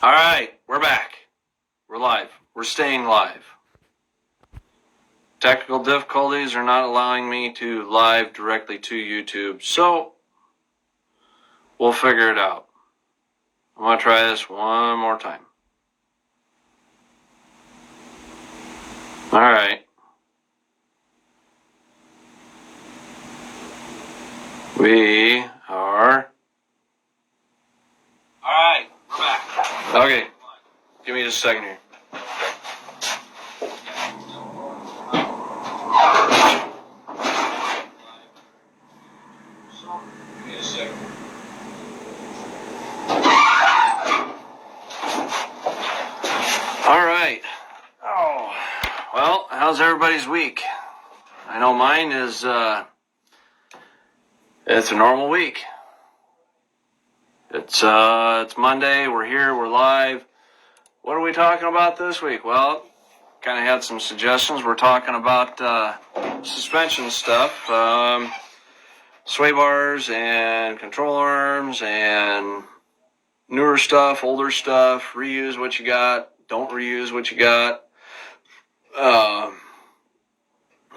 All right, we're back. We're live. We're staying live. Technical difficulties are not allowing me to live directly to YouTube, so we'll figure it out. I'm going to try this one more time. All right. We are... All right, we're back. Okay, give me just a second here. All right. Oh, well, how's everybody's week? I know mine is, it's a normal week. It's Monday, we're here, we're live. What are we talking about this week? Well, kind of had some suggestions. We're talking about suspension stuff, sway bars and control arms and newer stuff, older stuff, reuse what you got, don't reuse what you got. I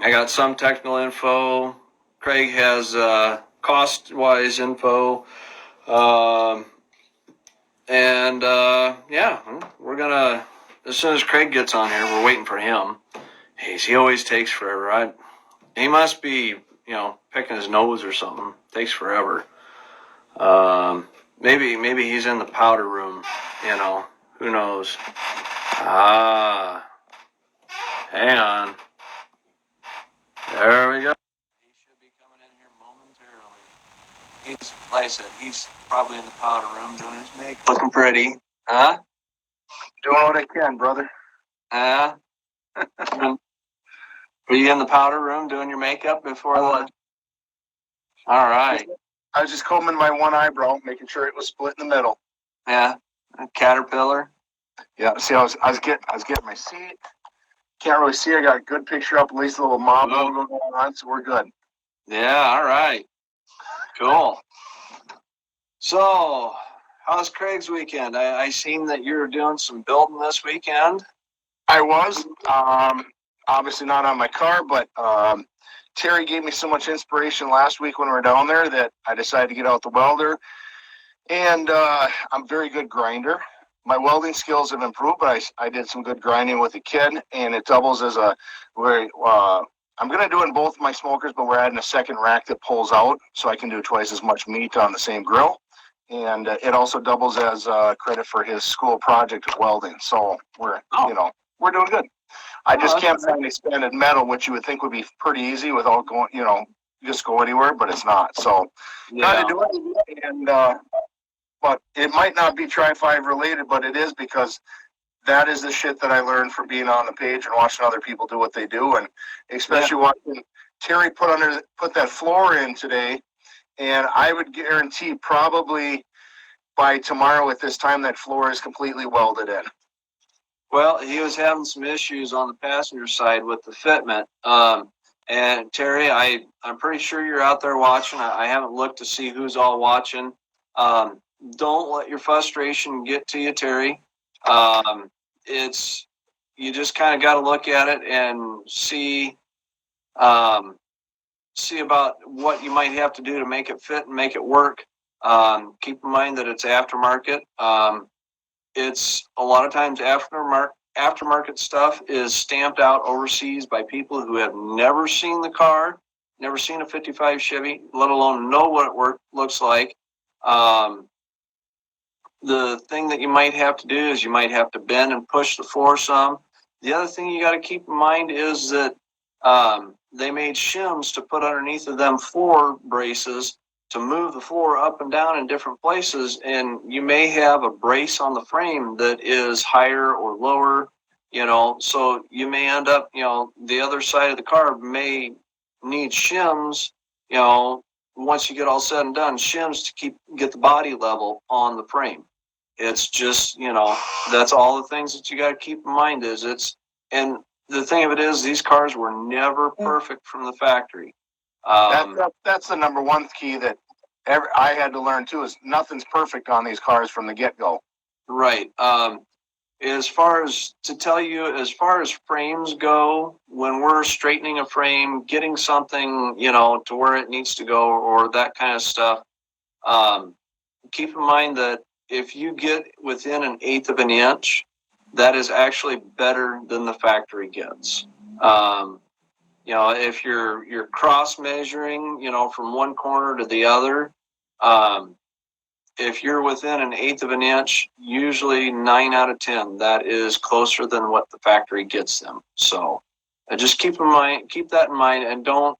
got some technical info. Craig has cost-wise info. Yeah, we're gonna, as soon as Craig gets on here, we're waiting for him. He always takes forever. He must be, picking his nose or something. Takes forever. Maybe he's in the powder room, who knows. Hang on. There we go. He should be coming in here momentarily. Like I said, he's probably in the powder room doing his makeup. Looking pretty. Huh? Doing what I can, brother. Were you in the powder room doing your makeup before? All right. I was just combing my one eyebrow, making sure it was split in the middle. Yeah. A caterpillar. Yeah. See, I was getting my seat. Can't really see. I got a good picture up. At least a little mob logo going on, so we're good. Yeah. All right. Cool. So, how's Craig's weekend? I seen that you were doing some building this weekend. I was. Obviously not on my car, but Terry gave me so much inspiration last week when we were down there that I decided to get out the welder. And I'm a very good grinder. My welding skills have improved, but I did some good grinding with a kid, and it doubles as I'm going to do it in both my smokers, but we're adding a second rack that pulls out, so I can do twice as much meat on the same grill. And it also doubles as credit for his school project of welding. So we're doing good. I just can't find expanded metal, which you would think would be pretty easy without going, just go anywhere, but it's not. So trying to do it, and but it might not be Tri-5 related, but it is, because that is the shit that I learned from being on the page and watching other people do what they do, and especially watching Terry put that floor in today. And I would guarantee probably by tomorrow at this time that floor is completely welded in. Well, he was having some issues on the passenger side with the fitment. And Terry, I'm pretty sure you're out there watching. I haven't looked to see who's all watching. Don't let your frustration get to you, Terry. You just kind of got to look at it and see about what you might have to do to make it fit and make it work. Keep in mind that it's aftermarket. It's a lot of times aftermarket stuff is stamped out overseas by people who have never seen the car, never seen a 55 Chevy, let alone know what it looks like. The thing that you might have to do is you might have to bend and push the floor some. The other thing you got to keep in mind is that they made shims to put underneath of them floor braces to move the floor up and down in different places, and you may have a brace on the frame that is higher or lower, so you may end up, the other side of the car may need shims, once you get all said and done, shims to get the body level on the frame. It's just, that's all the things that you got to keep in mind and the thing of it is, these cars were never perfect from the factory. That's the number one key that I had to learn too, is nothing's perfect on these cars from the get-go. Right. As far as frames go, when we're straightening a frame, getting something, to where it needs to go or that kind of stuff, keep in mind that if you get within an eighth of an inch, that is actually better than the factory gets. Um, if you're cross measuring, from one corner to the other, um, if you're within an eighth of an inch, usually 9 out of 10, that is closer than what the factory gets them. So just keep that in mind, and don't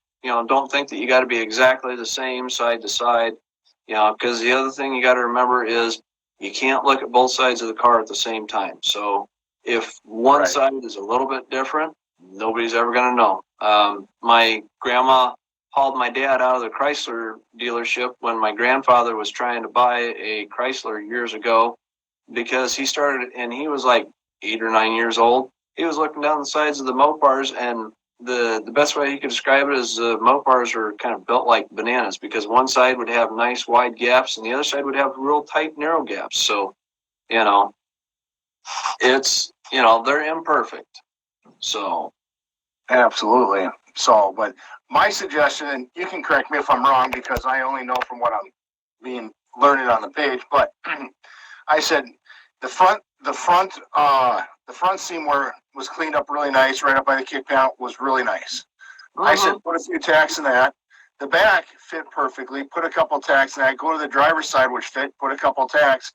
think that you got to be exactly the same side to side, because the other thing you got to remember is you can't look at both sides of the car at the same time. So if one Right. side is a little bit different, nobody's ever going to know. My grandma hauled my dad out of the Chrysler dealership when my grandfather was trying to buy a Chrysler years ago, because he started, and he was like 8 or 9 years old. He was looking down the sides of the Mopars, and the best way he could describe it is the Mopars are kind of built like bananas, because one side would have nice wide gaps and the other side would have real tight narrow gaps. So you know it's they're imperfect. So Absolutely. So, but my suggestion, and you can correct me if I'm wrong because I only know from what I'm being learning on the page, but I said the front seam was cleaned up really nice, right up by the kick panel was really nice. I said put a few tacks in that. The back fit perfectly. Put a couple tacks in that. Go to the driver's side, which fit. Put a couple tacks.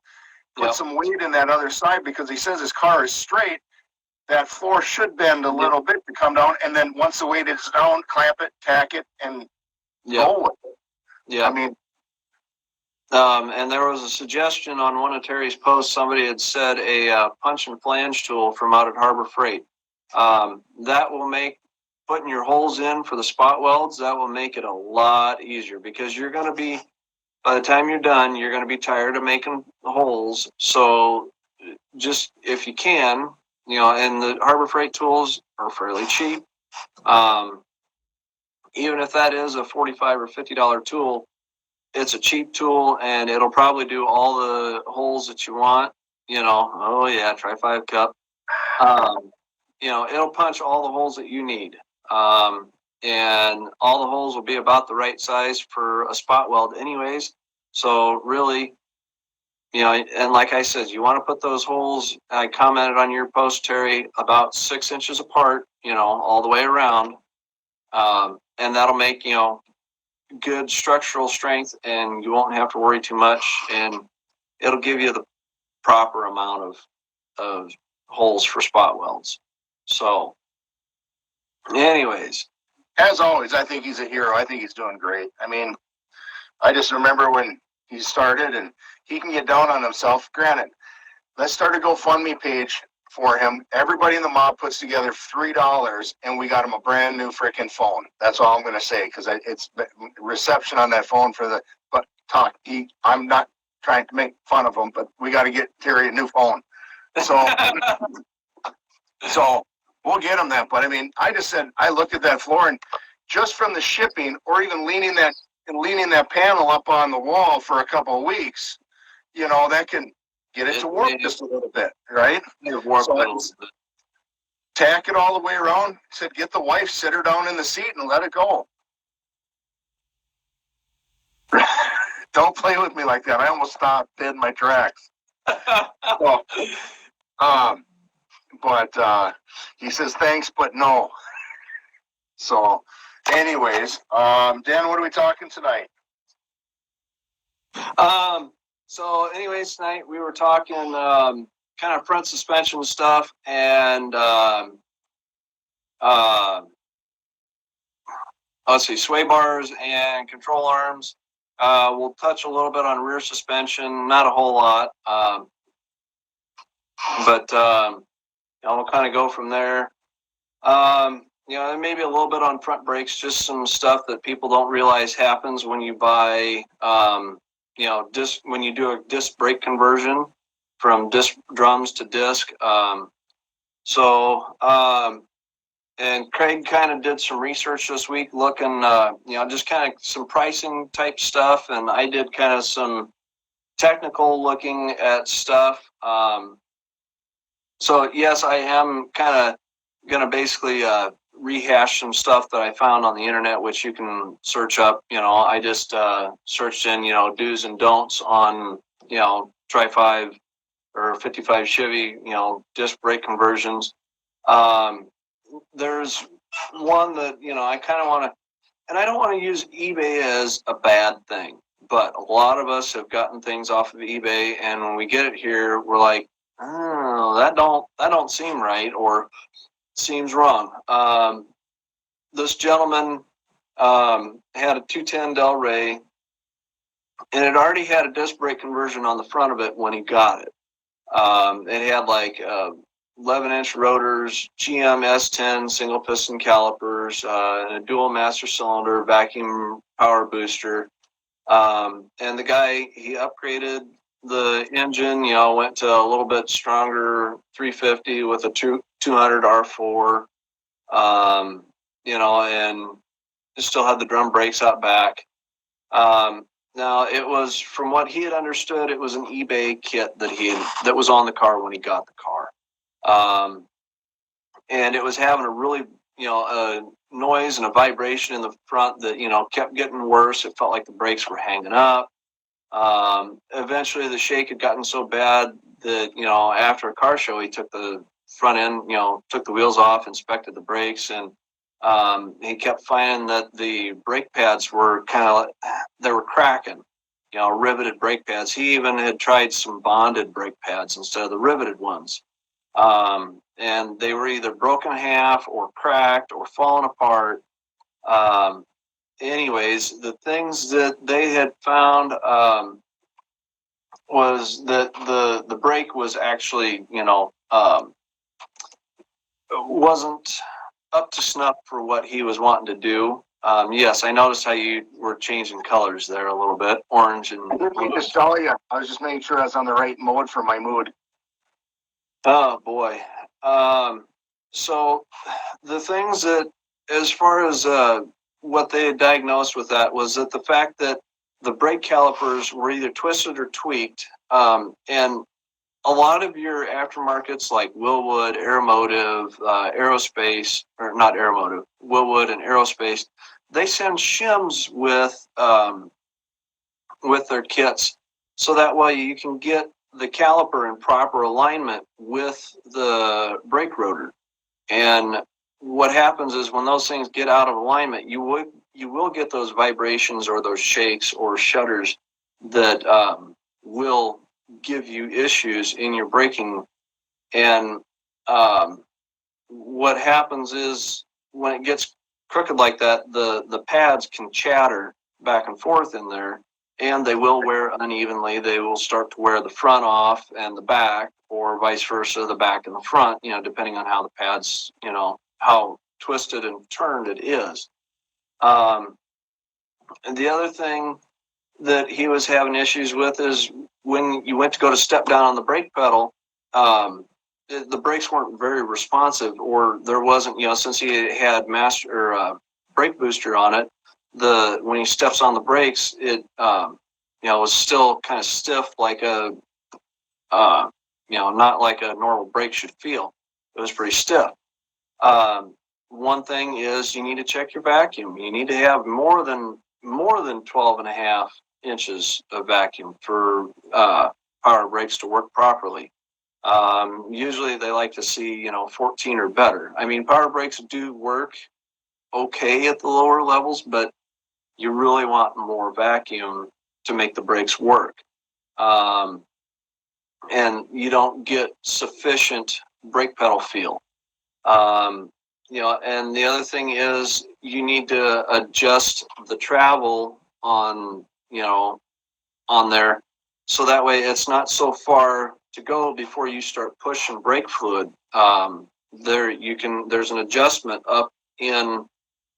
Put some weight in that other side because he says his car is straight. That floor should bend a little bit to come down, and then once the weight is down, clamp it, tack it, and roll with it. Yeah. I mean, and there was a suggestion on one of Terry's posts. Somebody had said a punch and flange tool from out at Harbor Freight. That will make putting your holes in for the spot welds. That will make it a lot easier, because you're going to be, by the time you're done, you're going to be tired of making holes. So just if you can, and the Harbor Freight tools are fairly cheap. Even if that is a $45 or $50 tool, it's a cheap tool, and it'll probably do all the holes that you want. Oh yeah, try 5 cup. It'll punch all the holes that you need. And all the holes will be about the right size for a spot weld anyways. So really, and like I said, you want to put those holes, I commented on your post, Terry, about 6 inches apart, all the way around. And that'll make, good structural strength, and you won't have to worry too much, and it'll give you the proper amount of holes for spot welds. So anyways, as always, I think he's a hero. I think he's doing great. I mean, I just remember when he started, and he can get down on himself. Granted, let's start a GoFundMe page for him. Everybody in the mob puts together $3, and we got him a brand new freaking phone. That's all I'm going to say, because it's reception on that phone for the talk. I'm not trying to make fun of him, but we got to get Terry a new phone. So, so we'll get him that. But I mean, I just said, I looked at that floor, and just from the shipping, or even leaning that panel up on the wall for a couple of weeks, that can get it to warp just a little bit, right? So tack it all the way around. Said, get the wife, sit her down in the seat, and let it go. Don't play with me like that. I almost stopped dead in my tracks. But he says thanks, but no. So, anyways, Dan, what are we talking tonight? So anyways, tonight we were talking kind of front suspension stuff, and let's see, sway bars and control arms. We'll touch a little bit on rear suspension, not a whole lot, but we'll kind of go from there. And maybe a little bit on front brakes, just some stuff that people don't realize happens when you buy when you do a disc brake conversion from disc drums to disc. And Craig kind of did some research this week looking, just kind of some pricing type stuff. And I did kind of some technical looking at stuff. So yes, I am kind of going to basically rehash some stuff that I found on the internet, which you can search up. I just searched in, do's and don'ts on, Tri 5 or 55 Chevy, disc brake conversions. There's one that, I kind of want to, and I don't want to use eBay as a bad thing, but a lot of us have gotten things off of eBay, and when we get it here, we're like, oh, that don't seem right, or seems wrong. This gentleman had a 210 Del Rey, and it already had a disc brake conversion on the front of it when he got it. It had like 11-inch rotors, GM S10 single piston calipers, and a dual master cylinder vacuum power booster. And the guy, he upgraded the engine, went to a little bit stronger 350 with a 200 R4, and still had the drum brakes out back. Now, it was, from what he had understood, it was an eBay kit that was on the car when he got the car. And it was having a really, a noise and a vibration in the front that, kept getting worse. It felt like the brakes were hanging up. Eventually the shake had gotten so bad that, after a car show, he took the front end, took the wheels off, inspected the brakes, and he kept finding that the brake pads were they were cracking, riveted brake pads. He even had tried some bonded brake pads instead of the riveted ones. And they were either broken in half or cracked or falling apart. Anyways, the things that they had found was that the brake was actually, wasn't up to snuff for what he was wanting to do. Yes, I noticed how you were changing colors there a little bit, orange and. I didn't mean to stall you. I was just making sure I was on the right mode for my mood. Oh boy. So the things that, as far as what they had diagnosed with that, was that the fact that the brake calipers were either twisted or tweaked, and a lot of your aftermarkets like Willwood, Aeromotive, Aerospace, or not Aeromotive, Willwood and Aerospace, they send shims with their kits, so that way you can get the caliper in proper alignment with the brake rotor. And what happens is when those things get out of alignment, you will get those vibrations or those shakes or shudders that will give you issues in your braking. And what happens is when it gets crooked like that, the pads can chatter back and forth in there, and they will wear unevenly. They will start to wear the front off and the back, or vice versa, the back and the front, depending on how the pads, how twisted and turned it is. And the other thing that he was having issues with is when you went to go to step down on the brake pedal, the brakes weren't very responsive, or there wasn't, since he had brake booster on it, when he steps on the brakes, it was still kind of stiff, like a not like a normal brake should feel. It was pretty stiff. One thing is you need to check your vacuum. You need to have more than 12.5 inches of vacuum for power brakes to work properly. Usually they like to see 14 or better. I mean, power brakes do work okay at the lower levels, but you really want more vacuum to make the brakes work. And you don't get sufficient brake pedal feel. And the other thing is you need to adjust the travel on there, so that way it's not so far to go before you start pushing brake fluid. There's an adjustment up in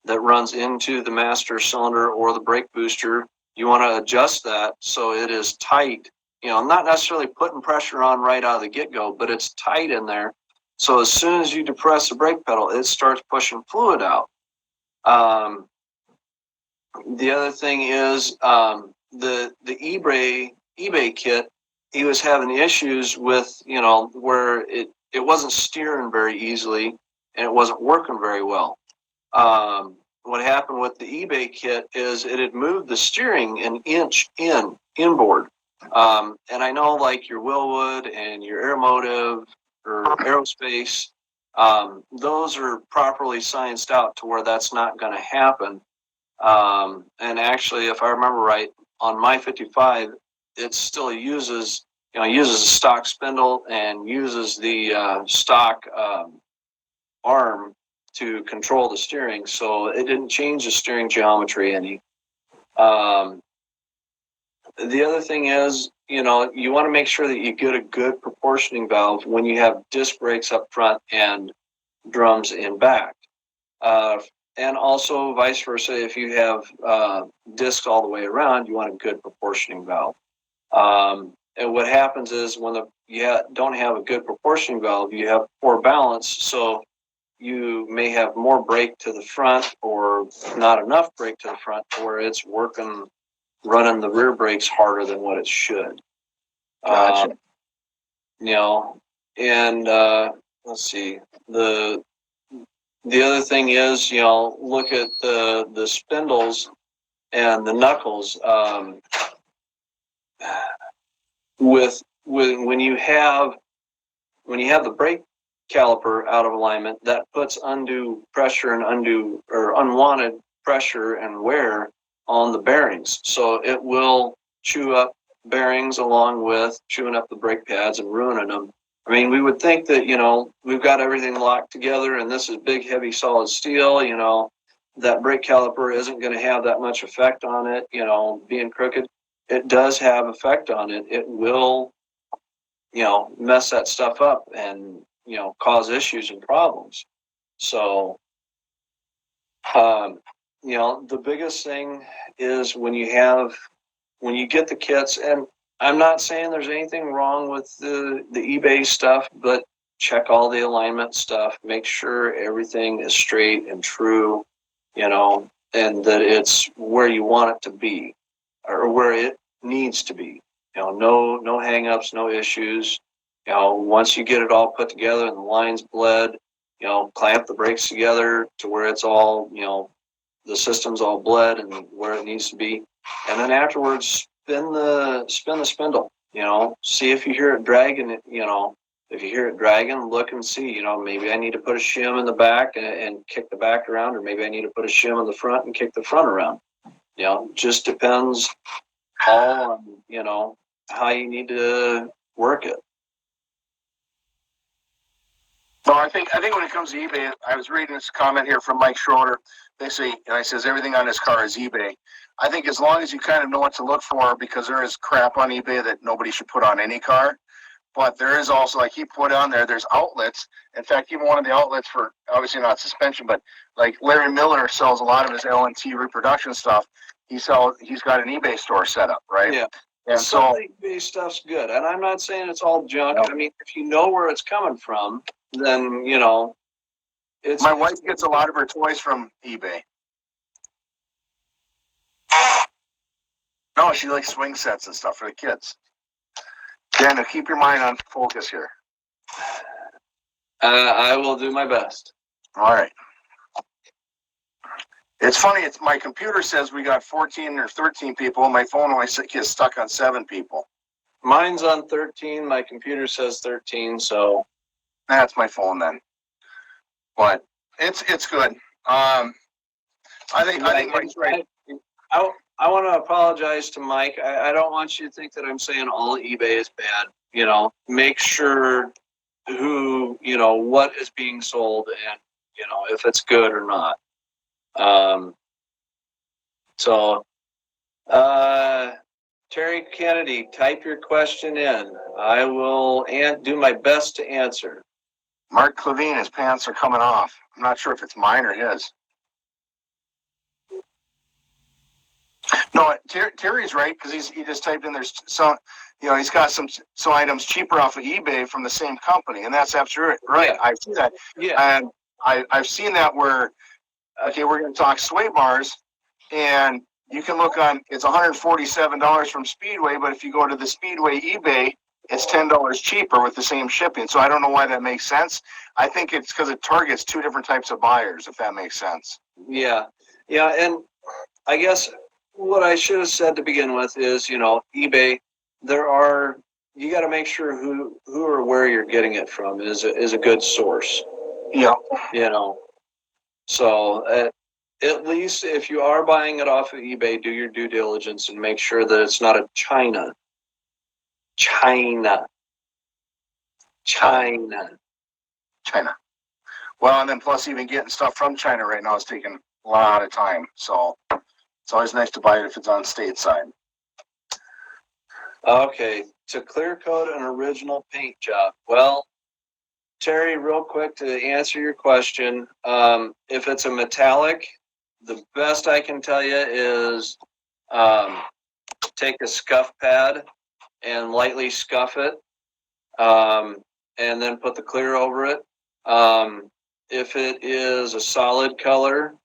that runs into the master cylinder or the brake booster. You want to adjust that so it is tight, not necessarily putting pressure on right out of the get-go, but it's tight in there. So as soon as you depress the brake pedal, it starts pushing fluid out. The other thing is the eBay eBay kit, he was having issues with, where it wasn't steering very easily and it wasn't working very well. What happened with the eBay kit is it had moved the steering an inch inboard. And I know like your Willwood and your Aeromotive or Aerospace, those are properly scienced out to where that's not going to happen. And actually, if I remember right, on my 55, it still uses a stock spindle and uses the stock arm to control the steering. So it didn't change the steering geometry any. The other thing is, you want to make sure that you get a good proportioning valve when you have disc brakes up front and drums in back. And also vice versa, if you have discs all the way around, you want a good proportioning valve. And what happens is when you don't have a good proportioning valve, you have poor balance. So you may have more brake to the front or not enough brake to the front where it's running the rear brakes harder than what it should. Gotcha. And let's see, the other thing is, look at the spindles and the knuckles. When you have the brake caliper out of alignment, that puts undue pressure and unwanted pressure and wear on the bearings. So it will chew up bearings along with chewing up the brake pads and ruining them. I mean, we would think that, we've got everything locked together and this is big, heavy, solid steel, that brake caliper isn't going to have that much effect on it, being crooked. It does have effect on it. It will, mess that stuff up and, cause issues and problems. So, the biggest thing is when you get the kits, and I'm not saying there's anything wrong with the eBay stuff, but check all the alignment stuff, make sure everything is straight and true, and that it's where you want it to be or where it needs to be. No hang-ups, no issues. Once you get it all put together and the lines bled, clamp the brakes together to where it's all, the system's all bled and where it needs to be. And then afterwards, spin the spindle, see if you hear it dragging it, if you hear it dragging, look and see, maybe I need to put a shim in the back and kick the back around, or maybe I need to put a shim in the front and kick the front around. Just depends all on, how you need to work it. No, I think when it comes to eBay, I was reading this comment here from Mike Schroeder. They say, he says everything on this car is eBay. I think as long as you kind of know what to look for, because there is crap on eBay that nobody should put on any car. But there is also, like he put on there's outlets. In fact, even one of the outlets for, obviously not suspension, but like Larry Miller sells a lot of his LNT reproduction stuff. He's got an eBay store set up, right? Yeah. And so eBay stuff's good. And I'm not saying it's all junk. No. I mean, if you know where it's coming from, then, my wife gets a lot of her toys from eBay. No, she likes swing sets and stuff for the kids. Daniel, keep your mind on focus here. I will do my best. All right. It's funny. My computer says we got 14 or 13 people. My phone only gets stuck on 7 people. Mine's on 13. My computer says 13. So that's my phone then. But it's good. I think Mike's right. I want to apologize to Mike. I don't want you to think that I'm saying all eBay is bad. Make sure what is being sold and, if it's good or not. Terry Kennedy, type your question in. I will do my best to answer. Mark Clevine, his pants are coming off. I'm not sure if it's mine or his. No, Terry's right, because he just typed in there's some, he's got some items cheaper off of eBay from the same company, and that's absolutely right. Yeah. I've seen that. Yeah. And I've seen that where, okay, we're going to talk sway bars, and you can look on, it's $147 from Speedway, but if you go to the Speedway eBay, it's $10 cheaper with the same shipping. So I don't know why that makes sense. I think it's because it targets two different types of buyers, if that makes sense. Yeah. Yeah. And I guess what I should have said to begin with is, eBay, you got to make sure who or where you're getting it from is a good source. Yeah. So at least if you are buying it off of eBay, do your due diligence and make sure that it's not a China. Well, and then plus even getting stuff from China right now is taking a lot of time. So it's always nice to buy it if it's on stateside. Okay, to clear coat an original paint job. Well, Terry, real quick to answer your question, if it's a metallic, the best I can tell you is take a scuff pad and lightly scuff it, and then put the clear over it. If it is a solid color,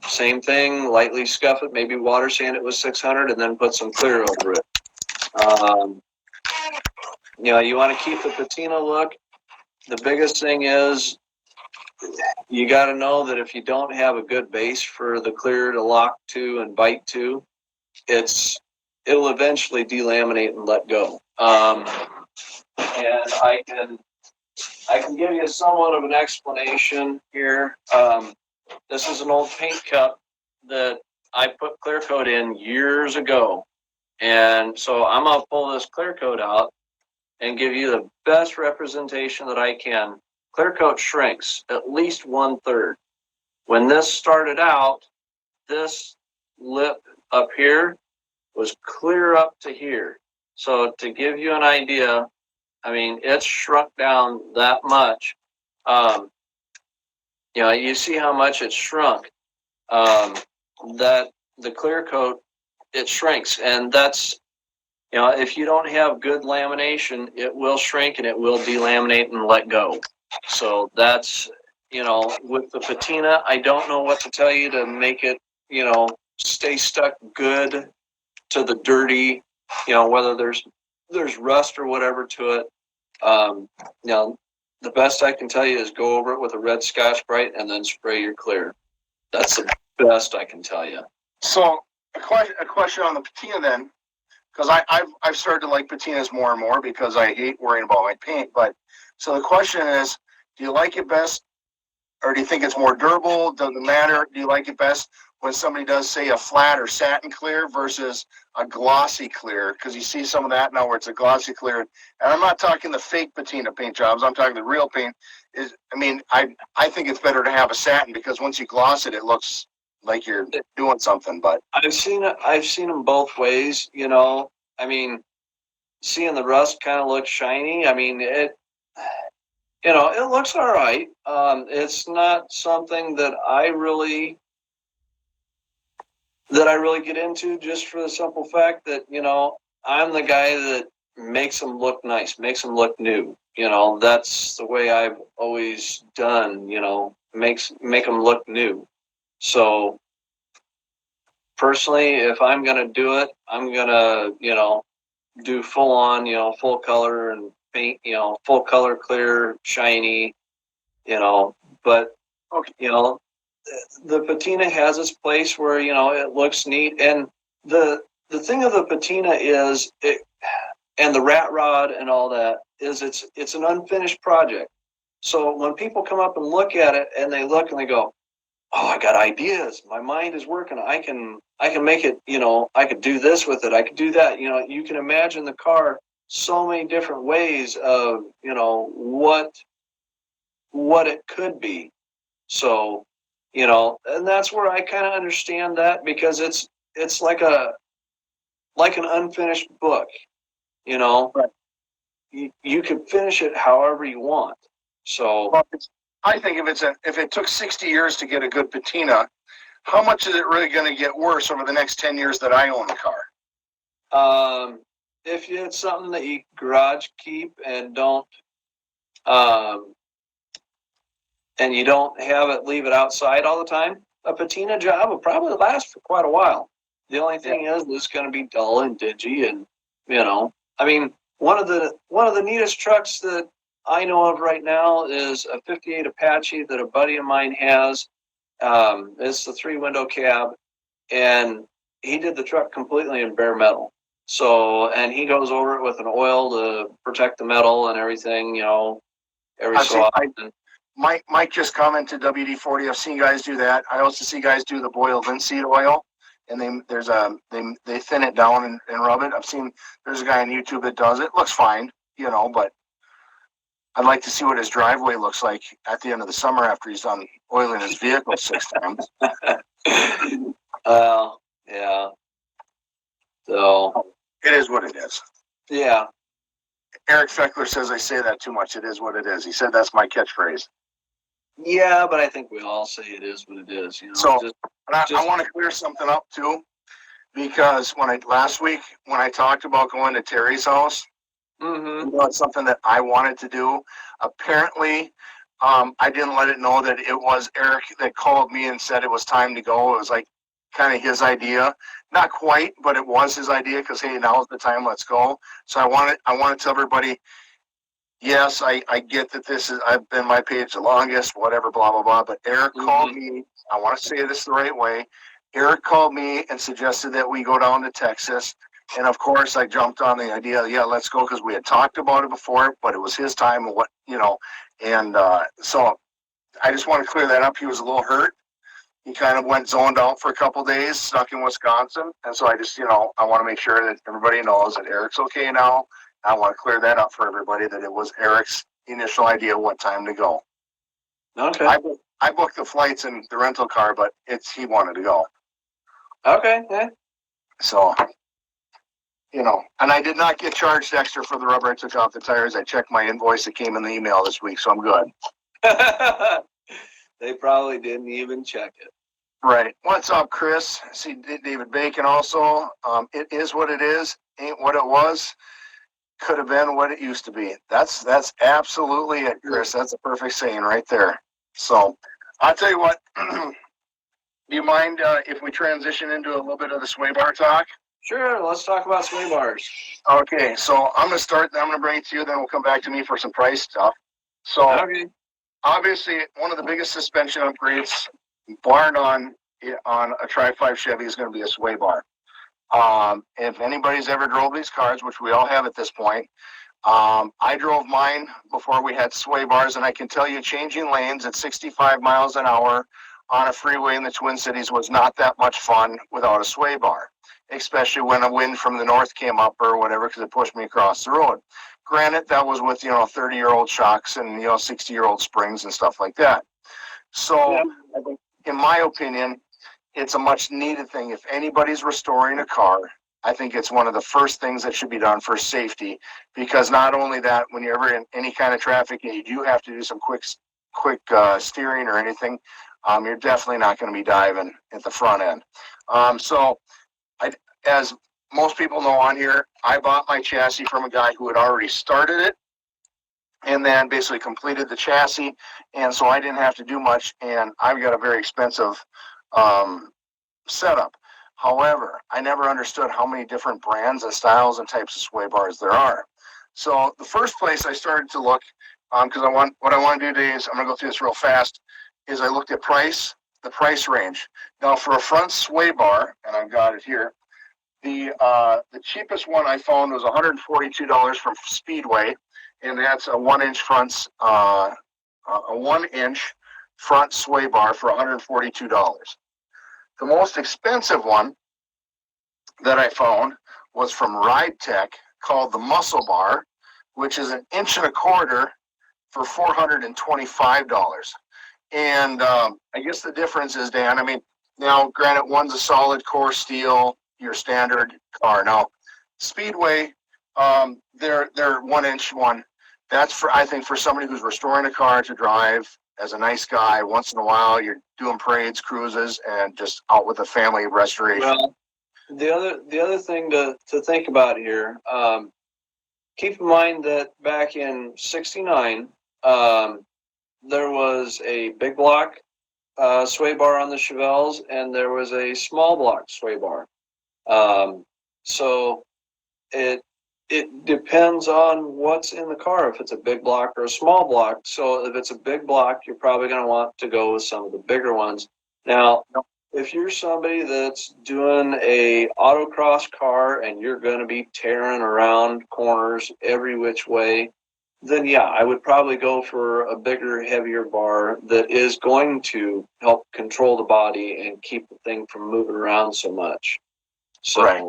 same thing, lightly scuff it, maybe water sand it with 600 and then put some clear over it. You want to keep the patina look. The biggest thing is you got to know that if you don't have a good base for the clear to lock to and bite to, it'll eventually delaminate and let go. And I can give you somewhat of an explanation here. This is an old paint cup that I put clear coat in years ago. And so I'm going to pull this clear coat out and give you the best representation that I can. Clear coat shrinks at least 1/3. When this started out, this lip up here was clear up to here. So to give you an idea, I mean, it's shrunk down that much. You see how much it's shrunk. That the clear coat, it shrinks, and that's, if you don't have good lamination, it will shrink and it will delaminate and let go. So that's, with the patina, I don't know what to tell you to make it, stay stuck good to the dirty, whether there's rust or whatever to it. The best I can tell you is go over it with a red Scotch-Brite and then spray your clear. That's the best I can tell you. So a question on the patina then, because I've started to like patinas more and more because I hate worrying about my paint. But so the question is, do you like it best, or do you think it's more durable? Doesn't matter. Do you like it best when somebody does, say, a flat or satin clear versus a glossy clear? Because you see some of that now where it's a glossy clear. And I'm not talking the fake patina paint jobs. I'm talking the real paint. I think it's better to have a satin because once you gloss it, it looks like you're doing something. But I've seen them both ways. Seeing the rust kind of look shiny. It looks all right. It's not something that I really get into, just for the simple fact that, I'm the guy that makes them look nice, makes them look new. That's the way I've always done, make them look new. So personally, if I'm going to do it, I'm going to, do full on, full color and paint, full color, clear, shiny, but, the patina has its place where, it looks neat. And the thing of the patina is and the rat rod and all that is it's an unfinished project. So when people come up and look at it and they look and they go, oh, I got ideas. My mind is working. I can make it, I could do this with it. I could do that. You can imagine the car so many different ways of, what it could be. So, and that's where I kind of understand that, because it's like an unfinished book, Right. You can finish it however you want. So I think if it took 60 years to get a good patina, how much is it really going to get worse over the next 10 years that I own the car? If it's something that you garage keep and don't, and you don't leave it outside all the time, a patina job will probably last for quite a while. The only thing is, it's going to be dull and dingy, and I mean, one of the neatest trucks that I know of right now is a '58 Apache that a buddy of mine has. It's the 3-window cab, and he did the truck completely in bare metal. So, and he goes over it with an oil to protect the metal and everything, every I've so seen often. Mike just commented WD-40. I've seen guys do that. I also see guys do the boiled linseed oil, and they thin it down and rub it. There's a guy on YouTube that does it. Looks fine, but I'd like to see what his driveway looks like at the end of the summer after he's done oiling his vehicle 6 times. Yeah. So it is what it is. Yeah. Eric Feckler says I say that too much. It is what it is. He said that's my catchphrase. Yeah, but I think we all say it is what it is. So I want to clear something up too, because last week when I talked about going to Terry's house, it's something that I wanted to do. Apparently, I didn't let it know that it was Eric that called me and said it was time to go. It was like kind of his idea. Not quite, but it was his idea because, hey, now's the time, let's go. So I want to tell everybody, yes, I get that I've been my page the longest, whatever, blah, blah, blah. But Eric called me. I want to say this the right way. Eric called me and suggested that we go down to Texas. And of course, I jumped on the idea, yeah, let's go, because we had talked about it before, but it was his time and so I just want to clear that up. He was a little hurt. He kind of went zoned out for a couple of days, stuck in Wisconsin. And so I just, I want to make sure that everybody knows that Eric's okay now. I want to clear that up for everybody, that it was Eric's initial idea what time to go. Okay. I booked the flights and the rental car, but he wanted to go. Okay. Yeah. So, and I did not get charged extra for the rubber I took off the tires. I checked my invoice. It came in the email this week, so I'm good. They probably didn't even check it. Right. What's up, Chris? See David Bacon also. It is what it is. Ain't what it was. Could have been what it used to be. That's absolutely it, Chris. That's a perfect saying right there. So I'll tell you what. Do you mind if we transition into a little bit of the sway bar talk? Sure. Let's talk about sway bars. Okay. So I'm going to start. I'm going to bring it to you. Then we'll come back to me for some price stuff. So obviously, one of the biggest suspension upgrades, bar none, on a Tri-5 Chevy is going to be a sway bar. If anybody's ever drove these cars, which we all have at this point, I drove mine before we had sway bars, and I can tell you changing lanes at 65 miles an hour on a freeway in the Twin Cities was not that much fun without a sway bar, especially when a wind from the north came up or whatever, because it pushed me across the road. Granted, that was with 30-year-old shocks and 60-year-old springs and stuff like that. So, I think, in my opinion, it's a much needed thing. If anybody's restoring a car, I think it's one of the first things that should be done for safety, because not only that, when you're ever in any kind of traffic and you do have to do some quick steering or anything, you're definitely not going to be diving at the front end. As most people know on here, I bought my chassis from a guy who had already started it and then basically completed the chassis, and so I didn't have to do much, and I've got a very expensive setup. However, I never understood how many different brands and styles and types of sway bars there are. So the first place I started to look, because what I want to do today is, I'm going to go through this real fast, is I looked at the price range. Now for a front sway bar, and I've got it here, the cheapest one I found was $142 from Speedway, and that's a 1-inch a 1-inch front sway bar for $142. The most expensive one that I found was from Ride Tech, called the Muscle Bar, which is 1.25 inches for $425. And I guess the difference is, Dan, now granted, one's a solid core steel, your standard car. Now, Speedway, their 1-inch one, that's I think for somebody who's restoring a car to drive as a nice guy. Once in a while, you're doing parades, cruises, and just out with a family restoration. Well, the other thing to think about here, keep in mind that back in '69, there was a big block sway bar on the Chevelles, and there was a small block sway bar. So it depends on what's in the car, if it's a big block or a small block. So if it's a big block, you're probably going to want to go with some of the bigger ones. Now, if you're somebody that's doing a autocross car and you're going to be tearing around corners every which way, then yeah, I would probably go for a bigger, heavier bar that is going to help control the body and keep the thing from moving around so much. So, Right.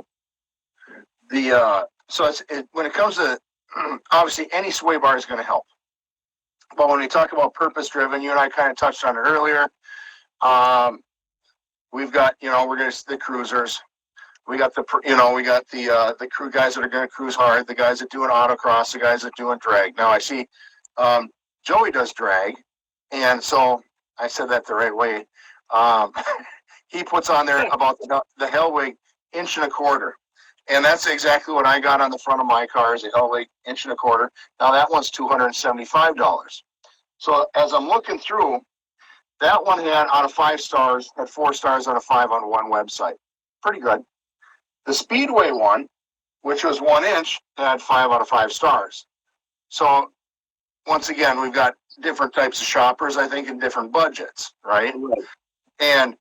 When it comes to obviously any sway bar is going to help, but when we talk about purpose driven, you and I kind of touched on it earlier. We've got we're going to the cruisers. We got the crew guys that are going to cruise hard, the guys that do an autocross, the guys that do a drag. Now I see Joey does drag, and so I said that the right way. He puts on there about the Hellwig 1.25 inches. And that's exactly what I got on the front of my car, is a Hellwig 1.25 inches. Now that one's $275. So as I'm looking through, that one had out of 5 stars, had 4 stars out of 5 on one website. Pretty good. The Speedway one, which was 1 inch, had 5 out of 5 stars. So once again, we've got different types of shoppers, I think, in different budgets, right? And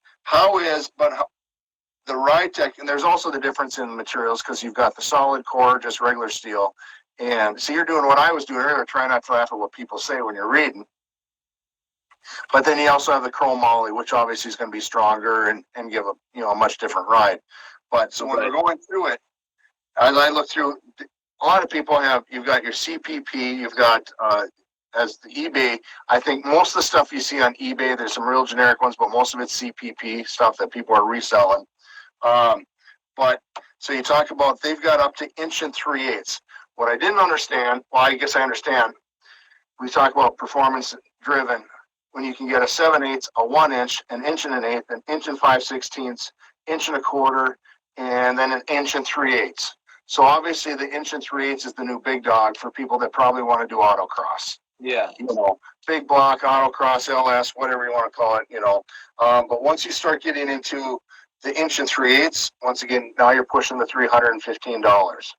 the Ride Tech, and there's also the difference in materials, because you've got the solid core, just regular steel. And so you're doing what I was doing earlier, try not to laugh at what people say when you're reading. But then you also have the chrome moly, which obviously is going to be stronger and give a much different ride. But so when we're going through it, as I look through, a lot of people you've got your CPP, you've got as the eBay. I think most of the stuff you see on eBay, there's some real generic ones, but most of it's CPP stuff that people are reselling. But so you talk about they've got up to 1 3/8 inches. What I didn't understand, well, I guess I understand. We talk about performance driven when you can get a 7/8, a 1 inch, an 1 1/8 inches, an 1 5/16, 1 1/4 inches, and then an 1 3/8 inches. So obviously the 1 3/8 inches is the new big dog for people that probably want to do autocross. Yeah. Big block, autocross, LS, whatever you want to call it, but once you start getting into the 1 3/8 inches, once again, now you're pushing the $315.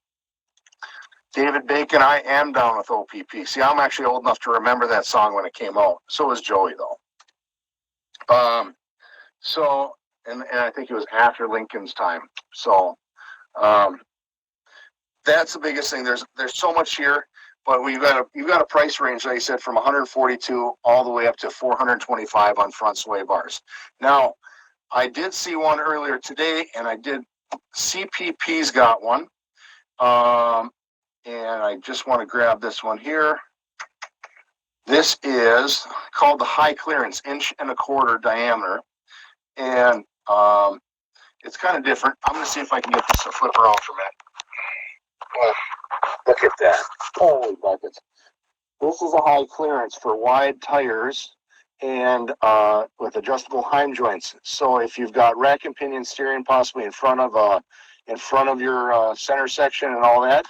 David Bacon, I am down with OPP. See, I'm actually old enough to remember that song when it came out. So was Joey, though. And I think it was after Lincoln's time. So that's the biggest thing. There's so much here, but you've got a price range, like I said, from 142 all the way up to 425 on front sway bars. Now, I did see one earlier today, and CPP's got one. And I just want to grab this one here. This is called the high clearance, 1.25 inch diameter. And it's kind of different. I'm going to see if I can get this to flip around for a minute. Oh, look at that. Holy buckets. This is a high clearance for wide tires and with adjustable heim joints. So if you've got rack and pinion steering possibly in front of your center section and all that,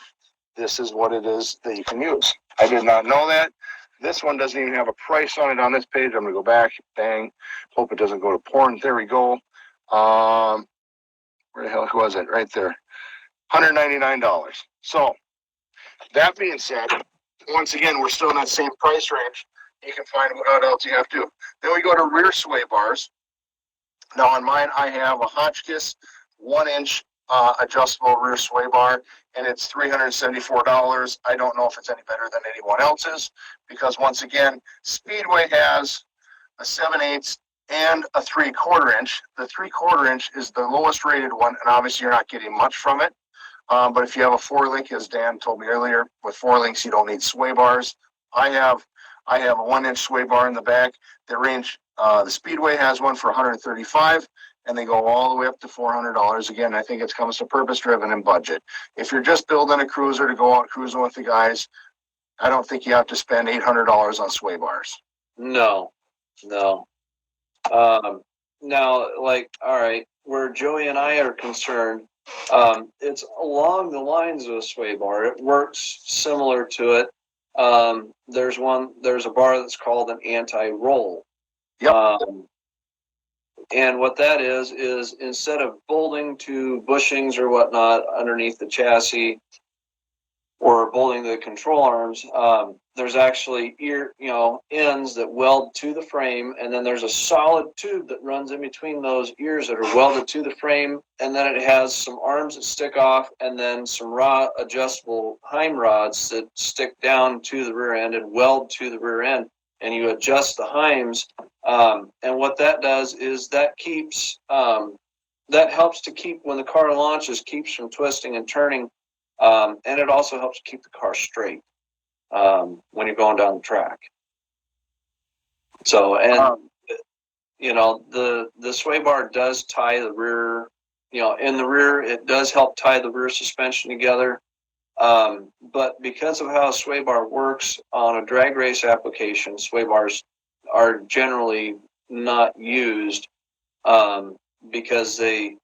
this is what it is that you can use. I did not know that. This one doesn't even have a price on it on this page. I'm going to go back. Bang. Hope it doesn't go to porn. There we go. Where the hell was it? Right there. $199. So, that being said, once again, we're still in that same price range. You can find what else you have to do. Then we go to rear sway bars. Now, on mine, I have a Hotchkiss 1 inch adjustable rear sway bar, and it's $374. I don't know if it's any better than anyone else's, because once again, Speedway has a 7/8 and a 3/4 inch. The 3/4 inch is the lowest rated one, and obviously you're not getting much from it. But if you have a 4-link, as Dan told me earlier, with 4 links you don't need sway bars. I have a 1 inch sway bar in the back. The Speedway has one for $135. And they go all the way up to $400. Again, I think it comes to purpose-driven and budget. If you're just building a cruiser to go out cruising with the guys, I don't think you have to spend $800 on sway bars. No. Now, all right, where Joey and I are concerned, it's along the lines of a sway bar. It works similar to it. There's a bar that's called an anti-roll. Yep. And what that is instead of bolting to bushings or whatnot underneath the chassis or bolting the control arms, there's actually ends that weld to the frame, and then there's a solid tube that runs in between those ears that are welded to the frame, and then it has some arms that stick off, and then some adjustable Heim rods that stick down to the rear end and weld to the rear end, and you adjust the Heims, and what that does is that keeps that helps to keep, when the car launches, keeps from twisting and turning. And it also helps keep the car straight when you're going down the track. So, and the sway bar does tie the rear. In the rear, it does help tie the rear suspension together. But because of how a sway bar works on a drag race application, sway bars are generally not used because they.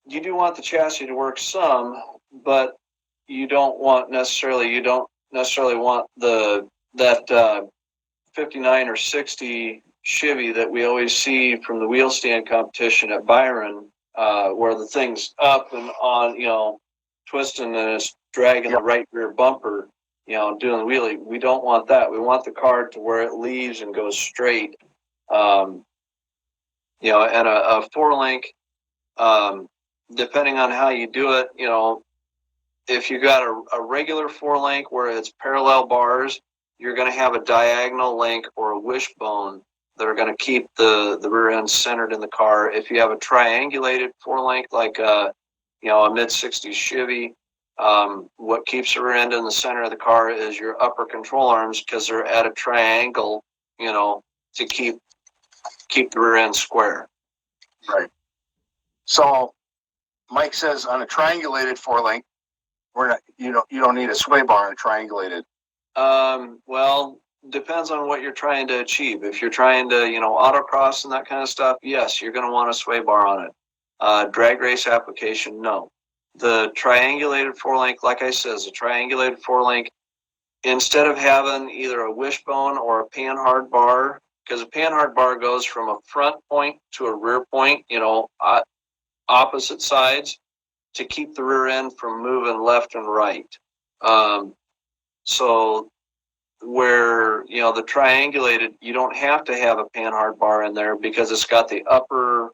You do want the chassis to work some, but you don't necessarily want that 59 or 60 Chevy that we always see from the wheel stand competition at Byron, where the thing's up and on, twisting and it's dragging the right rear bumper, doing the wheelie. We don't want that. We want the car to where it leaves and goes straight. And a 4-link, depending on how you do it, if you got a regular 4-link where it's parallel bars, you're going to have a diagonal link or a wishbone that are going to keep the rear end centered in the car. If you have a triangulated 4-link, like a mid-60s Chevy, what keeps the rear end in the center of the car is your upper control arms, because they're at a triangle, to keep the rear end square. Right. So Mike says on a triangulated 4-link, you don't need a sway bar on a triangulated. Well, depends on what you're trying to achieve. If you're trying to, autocross and that kind of stuff, yes, you're going to want a sway bar on it. Drag race application, no. The triangulated 4-link, like I said, is a triangulated 4-link. Instead of having either a wishbone or a panhard bar, because a panhard bar goes from a front point to a rear point, opposite sides, to keep the rear end from moving left and right. So where, the triangulated, you don't have to have a panhard bar in there because it's got the upper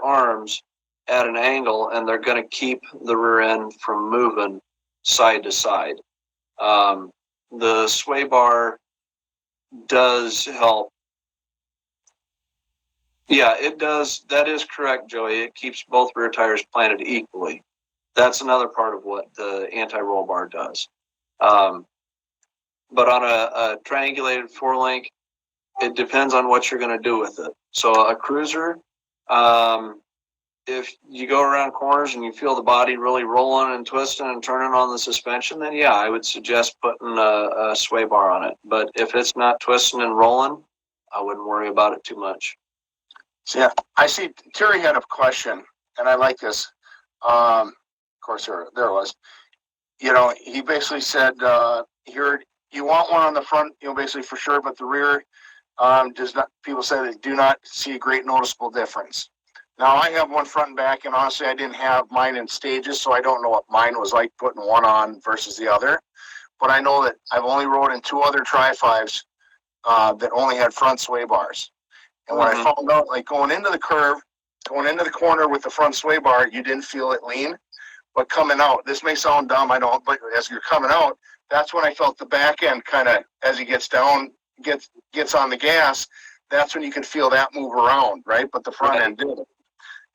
arms at an angle, and they're going to keep the rear end from moving side to side. The sway bar does help. Yeah, it does. That is correct, Joey. It keeps both rear tires planted equally. That's another part of what the anti-roll bar does. But on a triangulated 4-link, it depends on what you're going to do with it. So a cruiser, if you go around corners and you feel the body really rolling and twisting and turning on the suspension, then yeah, I would suggest putting a sway bar on it. But if it's not twisting and rolling, I wouldn't worry about it too much. So yeah, I see Terry had a question, and I like this. Of course, there it was. He basically said, here, you want one on the front, basically for sure, but the rear does not. People say they do not see a great noticeable difference. Now, I have one front and back, and honestly, I didn't have mine in stages, so I don't know what mine was like putting one on versus the other. But I know that I've only rode in 2 other Tri-5s that only had front sway bars. And when I found out, like going into the corner with the front sway bar, you didn't feel it lean. But coming out, this may sound dumb, but as you're coming out, that's when I felt the back end kind of, as he gets down, gets on the gas, that's when you can feel that move around, right? But the front end didn't.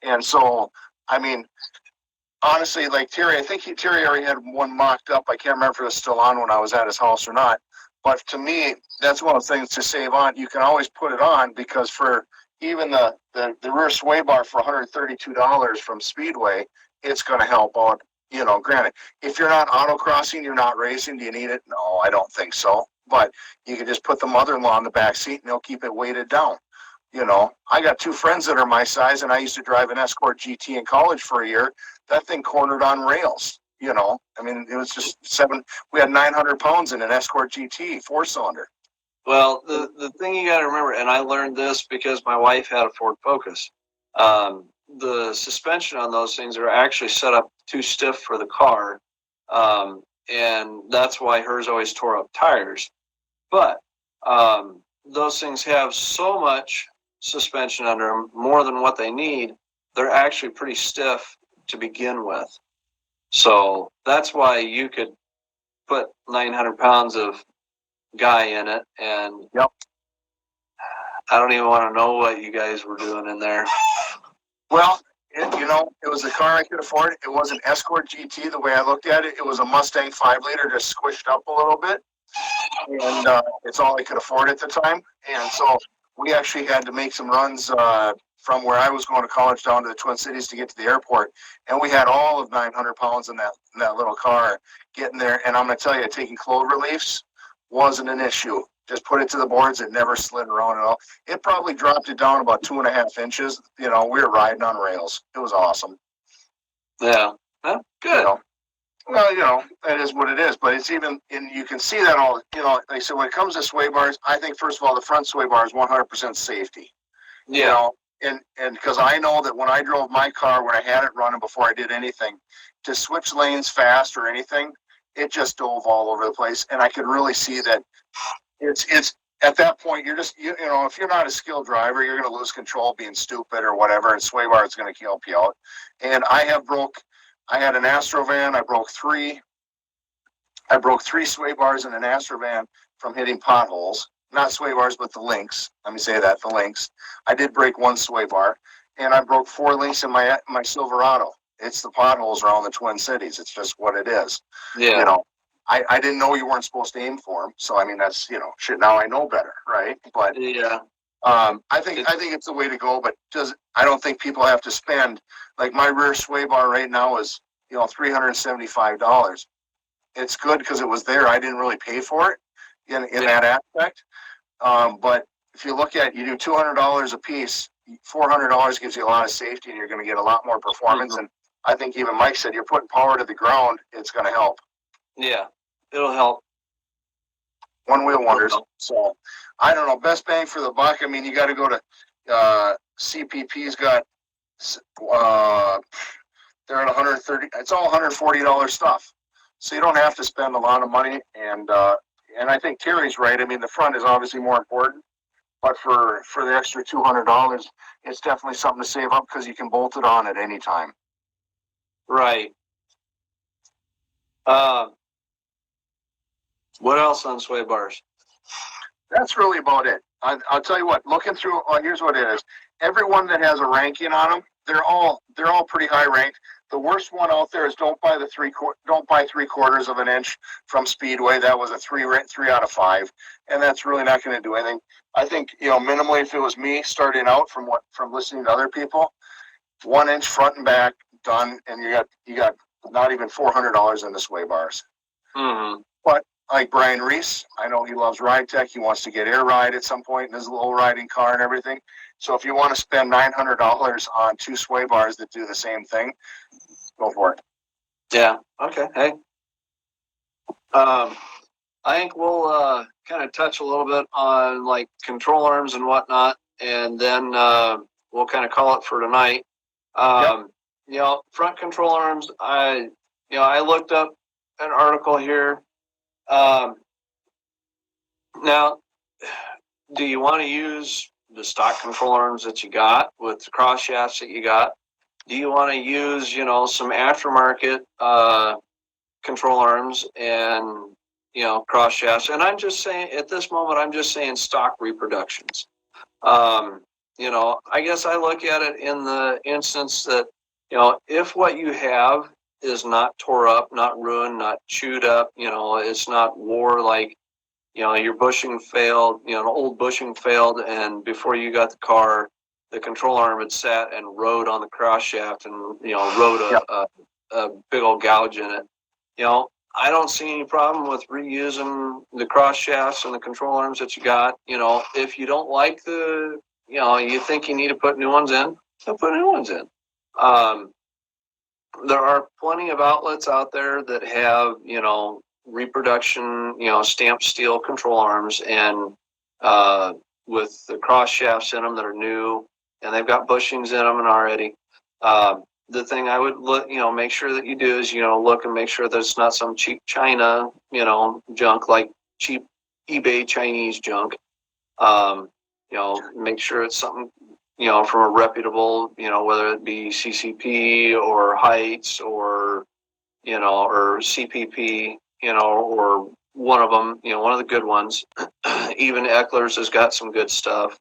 And so, I mean, honestly, like Terry, I think Terry already had one mocked up. I can't remember if it was still on when I was at his house or not. But to me, that's one of the things to save on. You can always put it on, because for even the rear sway bar for $132 from Speedway, it's going to help out. Granted, if you're not autocrossing, you're not racing, do you need it? No, I don't think so. But you can just put the mother-in-law in the back seat, and they'll keep it weighted down. I got 2 friends that are my size, and I used to drive an Escort GT in college for a year. That thing cornered on rails. I mean, it was just we had 900 pounds in an Escort GT 4-cylinder. Well, the thing you got to remember, and I learned this because my wife had a Ford Focus. The suspension on those things are actually set up too stiff for the car, and that's why hers always tore up tires. But those things have so much suspension under them, more than what they need. They're actually pretty stiff to begin with. So that's why you could put 900 pounds of guy in it, and Yep. I don't even want to know what you guys were doing in there. Well, it was a car I could afford. It was an Escort GT the way I looked at it. It was a Mustang 5-liter just squished up a little bit. And it's all I could afford at the time. And so we actually had to make some runs from where I was going to college down to the Twin Cities to get to the airport. And we had all of 900 pounds in that little car getting there. And I'm going to tell you, taking clover leaves wasn't an issue. Just put it to the boards. It never slid around at all. It probably dropped it down about 2.5 inches. We were riding on rails. It was awesome. Yeah. Well, good. Well, that is what it is. But it's even, and you can see that all, like I said, when it comes to sway bars, I think, first of all, the front sway bar is 100% safety. Yeah. And because I know that when I drove my car, when I had it running before I did anything, to switch lanes fast or anything, it just dove all over the place. And I could really see that it's at that point, you're just, if you're not a skilled driver, you're going to lose control being stupid or whatever, and sway bar is going to help you out. And I had an Astrovan. I broke three sway bars in an Astrovan from hitting potholes. Not sway bars, but the links. Let me say that, the links. I did break one sway bar, and I broke 4 links in my Silverado. It's the potholes around the Twin Cities. It's just what it is. Yeah. I didn't know you weren't supposed to aim for them. So, I mean, that's, shit, now I know better, right? But Yeah. I think it's the way to go, but I don't think people have to spend, like my rear sway bar right now is, $375. It's good because it was there. I didn't really pay for it in that aspect. But if you look at, you do $200 a piece, $400 gives you a lot of safety, and you're going to get a lot more performance. Mm-hmm. And I think even Mike said, you're putting power to the ground. It's going to help. Yeah, it'll help. One wheel wonders. So I don't know. Best bang for the buck. I mean, you got to go to CPP's got. They're at 130. It's all $140 stuff. So you don't have to spend a lot of money, and I think Terry's right. I mean, the front is obviously more important, but for the extra $200, it's definitely something to save up because you can bolt it on at any time. Right. What else on sway bars? That's really about it. I'll tell you what. Looking through, here's what it is. Everyone that has a ranking on them, they're all pretty high ranked. The worst one out there is don't buy 3/4 of an inch from Speedway. That was a 3 out of 5, and that's really not going to do anything. I think minimally, if it was me starting out from listening to other people, 1 inch front and back done, and you got not even $400 in the sway bars. Mm-hmm. But like Brian Reese, I know he loves Ride Tech. He wants to get air ride at some point in his low riding car and everything. So if you want to spend $900 on 2 sway bars that do the same thing, go for it. Yeah. Okay. Hey. I think we'll kind of touch a little bit on like control arms and whatnot, and then we'll kind of call it for tonight. Front control arms. I looked up an article here. Now, do you want to use the stock control arms that you got with the cross shafts that you got? Do you want to use, some aftermarket control arms and, cross shafts? And I'm just saying, at this moment, I'm just saying stock reproductions. I guess I look at it in the instance that, if what you have is not tore up, not ruined, not chewed up, it's not wore like, your bushing failed, an old bushing failed, and before you got the car, the control arm had sat and rode on the cross shaft and, rode a big old gouge in it. I don't see any problem with reusing the cross shafts and the control arms that you got. If you don't like you think you need to put new ones in, then put new ones in. There are plenty of outlets out there that have, reproduction, stamped steel control arms, and with the cross shafts in them that are new, and they've got bushings in them and already. The thing I would look, make sure that you do is, look and make sure that it's not some cheap China, junk like cheap eBay Chinese junk. Make sure it's something, from a reputable, whether it be CCP or Heights or, or CPP, or one of them, one of the good ones. Even Eckler's has got some good stuff.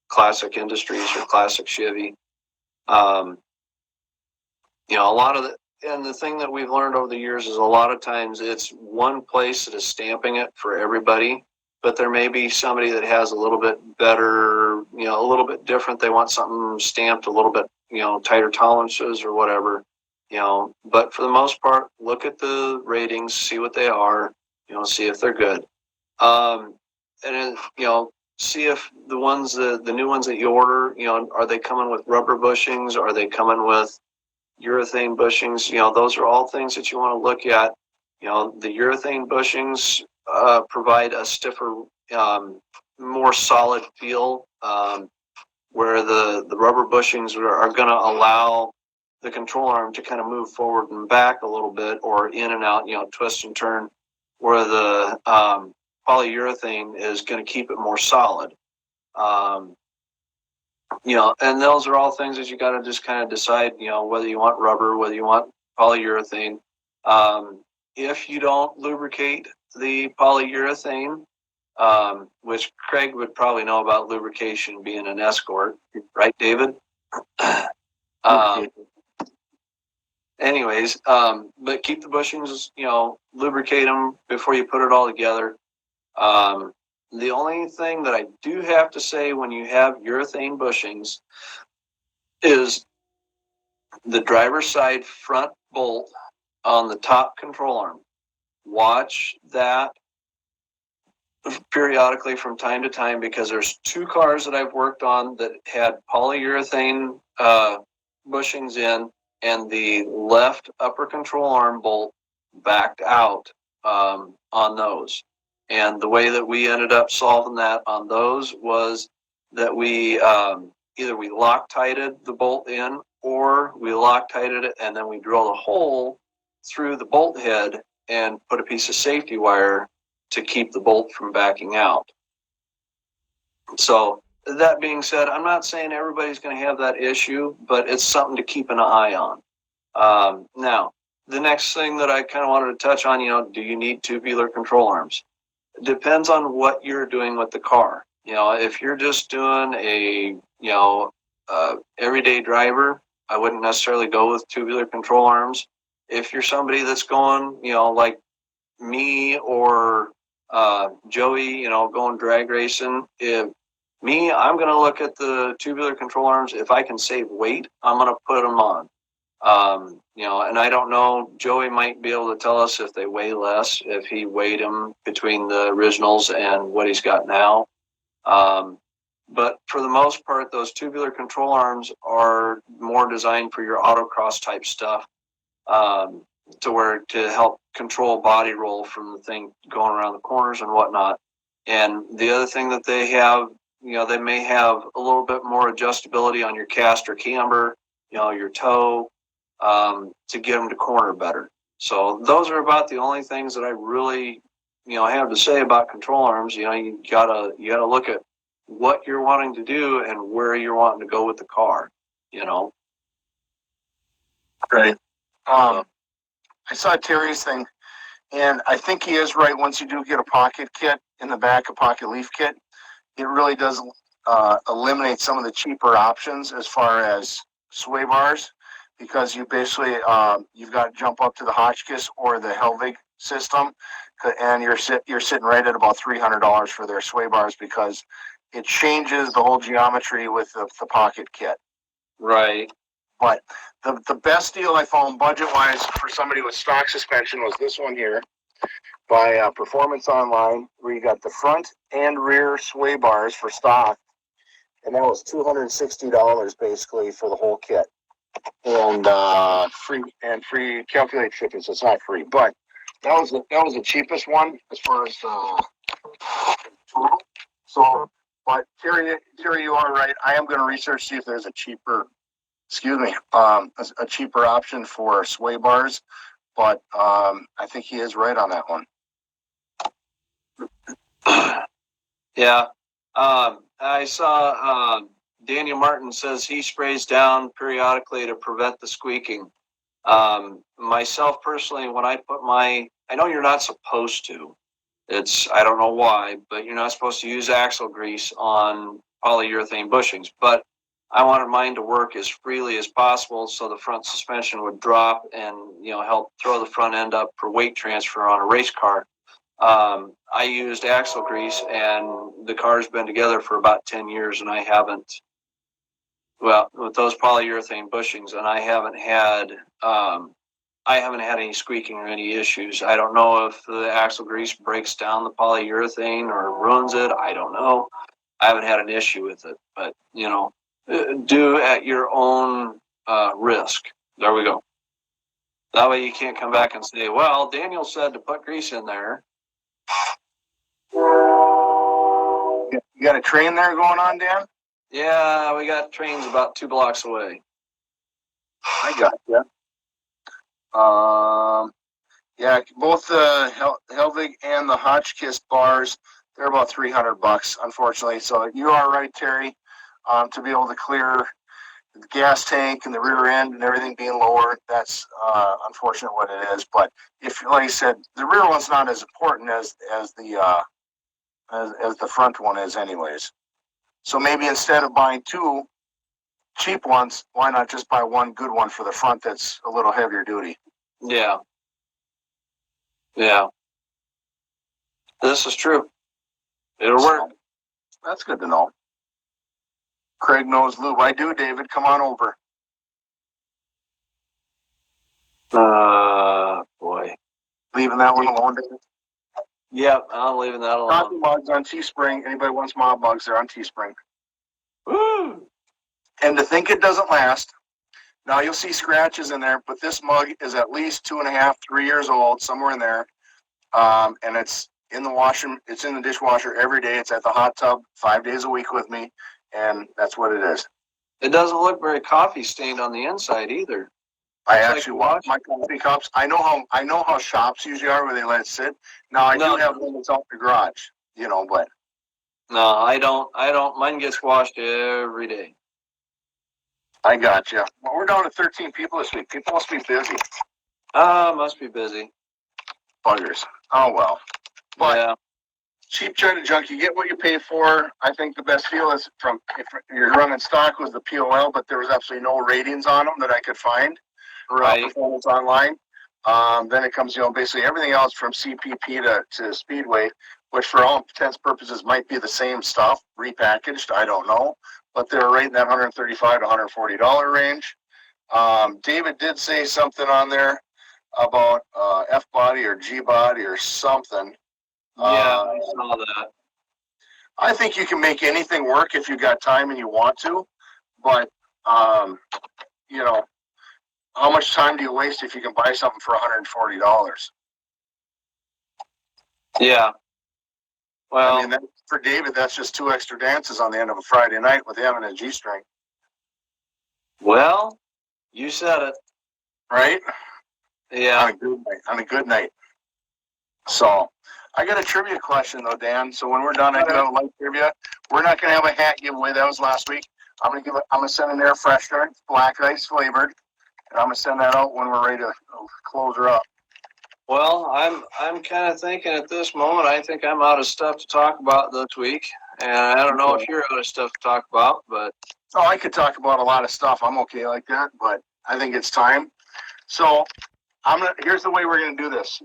Classic Industries or Classic Chevy. A lot of and the thing that we've learned over the years is a lot of times it's one place that is stamping it for everybody, but there may be somebody that has a little bit better, a little bit different. They want something stamped a little bit, tighter tolerances or whatever, but for the most part, look at the ratings, see what they are, see if they're good. And see if the ones, the new ones that you order, are they coming with rubber bushings? Are they coming with urethane bushings? Those are all things that you want to look at. The urethane bushings provide a stiffer, more solid feel, where the rubber bushings are going to allow the control arm to kind of move forward and back a little bit, or in and out, twist and turn, where the polyurethane is going to keep it more solid. And those are all things that you got to just kind of decide, whether you want rubber, whether you want polyurethane. If you don't lubricate the polyurethane, which Craig would probably know about lubrication being an escort, right, David? Anyways, but keep the bushings, lubricate them before you put it all together. The only thing that I do have to say when you have urethane bushings is the driver's side front bolt on the top control arm. Watch that periodically from time to time, because there's 2 cars that I've worked on that had polyurethane bushings in, and the left upper control arm bolt backed out on those. And the way that we ended up solving that on those was that we either we Loctited the bolt in, or we Loctited it and then we drilled a hole through the bolt head and put a piece of safety wire to keep the bolt from backing out. So that being said, I'm not saying everybody's going to have that issue, but it's something to keep an eye on. Now, the next thing that I kind of wanted to touch on, do you need tubular control arms? It depends on what you're doing with the car. If you're just doing a, everyday driver, I wouldn't necessarily go with tubular control arms. If you're somebody that's going, like me or Joey, going drag racing, I'm going to look at the tubular control arms. If I can save weight, I'm going to put them on. And I don't know, Joey might be able to tell us if they weigh less, if he weighed them between the originals and what he's got now. But for the most part, those tubular control arms are more designed for your autocross type stuff, to help control body roll from the thing going around the corners and whatnot. And the other thing that they have, they may have a little bit more adjustability on your cast or camber, your toe, to get them to corner better. So those are about the only things that I really, have to say about control arms. You gotta look at what you're wanting to do and where you're wanting to go with the car. Right. I saw Terry's thing, and I think he is right. Once you do get a pocket kit in the back, a pocket leaf kit, it really does eliminate some of the cheaper options as far as sway bars, because you basically you've got to jump up to the Hotchkiss or the Helvig system, and you're sitting right at about $300 for their sway bars, because it changes the whole geometry with the pocket kit. Right. But the best deal I found budget-wise for somebody with stock suspension was this one here by Performance Online, where you got the front and rear sway bars for stock, and that was $260 basically for the whole kit, and free calculate shipping, so it's not free, but that was the cheapest one as far as total. So, but Terry, you are right. I am going to research, see if there's a cheaper, a cheaper option for sway bars. But I think he is right on that one. Yeah. I saw Daniel Martin says he sprays down periodically to prevent the squeaking. Myself personally, when I put I know you're not supposed to. I don't know why, but you're not supposed to use axle grease on polyurethane bushings. But I wanted mine to work as freely as possible so the front suspension would drop and, help throw the front end up for weight transfer on a race car. I used axle grease, and the car's been together for about 10 years, and I haven't, with those polyurethane bushings, and I haven't had any squeaking or any issues. I don't know if the axle grease breaks down the polyurethane or ruins it. I don't know. I haven't had an issue with it, but do at your own risk. There we go. That way you can't come back and say, well, Daniel said to put grease in there. You got a train there going on, Dan? Yeah, we got trains about 2 blocks away. I got you. Yeah, both the Helvig and the Hotchkiss bars, they're about $300, unfortunately. So you are right, Terry. To be able to clear the gas tank and the rear end and everything being lower, that's unfortunate what it is. But if, like I said, the rear one's not as important as the front one is, anyways. So maybe instead of buying 2 cheap ones, why not just buy 1 good one for the front that's a little heavier duty? Yeah. Yeah. This is true. It'll work. That's good to know. Craig knows lube. I do, David. Come on over. Boy. Leaving that one alone, David? Yep, I'm leaving that alone. Coffee mugs on Teespring. Anybody wants mob mugs, they're on Teespring. Woo! And to think it doesn't last, now you'll see scratches in there, but this mug is at least 2.5, 3 years old, somewhere in there. And it's in the washer, it's in the dishwasher every day. It's at the hot tub 5 days a week with me, and that's what it is. It doesn't look very coffee stained on the inside either. I actually wash my coffee cups. I know how shops usually are where they let it sit. Now I do have one that's out the garage, but no, I don't. Mine gets washed every day. I got you. Well, we're down to 13 people this week. People must be busy. Must be busy. Buggers. Oh well. But yeah. Cheap China junk, you get what you pay for. I think the best deal is if you're running stock was the POL, but there was absolutely no ratings on them that I could find. Right. Performance online. Then it comes, basically everything else from CPP to Speedway, which for all intents and purposes might be the same stuff, repackaged. I don't know. But they're right in that $135 to $140 range. David did say something on there about F body or G body or something. Yeah, I saw that. I think you can make anything work if you got time and you want to, but how much time do you waste if you can buy something for $140? Yeah. Well, I mean, for David, that's just 2 extra dances on the end of a Friday night with him and a G-string. Well, you said it. Right? Yeah. On a good night. So, I got a trivia question, though, Dan. So when we're done, I do have a light trivia. We're not going to have a hat giveaway. That was last week. I'm going to send an air freshener, black ice flavored, and I'm going to send that out when we're ready to close her up. Well, I'm kind of thinking at this moment, I think I'm out of stuff to talk about this week. And I don't know if you're out of stuff to talk about, but... Oh, I could talk about a lot of stuff. I'm okay like that, but I think it's time. So here's the way we're going to do this.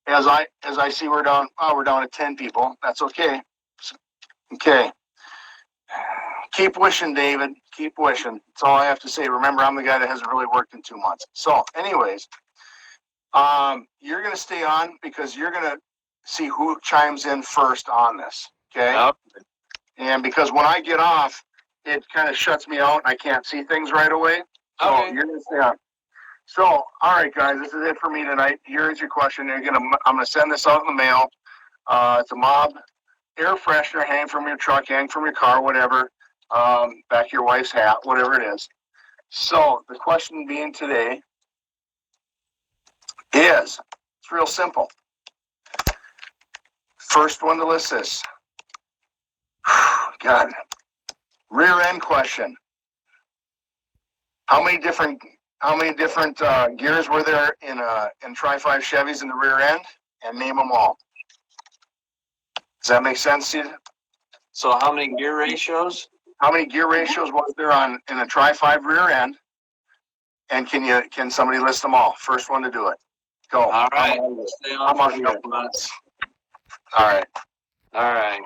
As I see we're down to 10 people. That's okay. Okay. Keep wishing, David. Keep wishing. That's all I have to say. Remember, I'm the guy that hasn't really worked in 2 months. So, anyways, you're going to stay on because you're going to see who chimes in first on this. Okay? Yep. And because when I get off, it kind of shuts me out and I can't see things right away. So Okay. You're going to stay on. So, all right, guys, this is it for me tonight. Here's your question. I'm going to send this out in the mail. It's a mob air freshener hang from your truck, hang from your car, whatever, back of your wife's hat, whatever it is. So the question being today is, it's real simple. First one to list this. God. Rear end question. How many different gears were there in Tri-5 Chevys in the rear end? And name them all. Does that make sense to you? So how many gear ratios? How many gear ratios was there in a Tri-5 rear end? And can somebody list them all? First one to do it. Go. All right. Stay on for a couple minutes. All right. All right.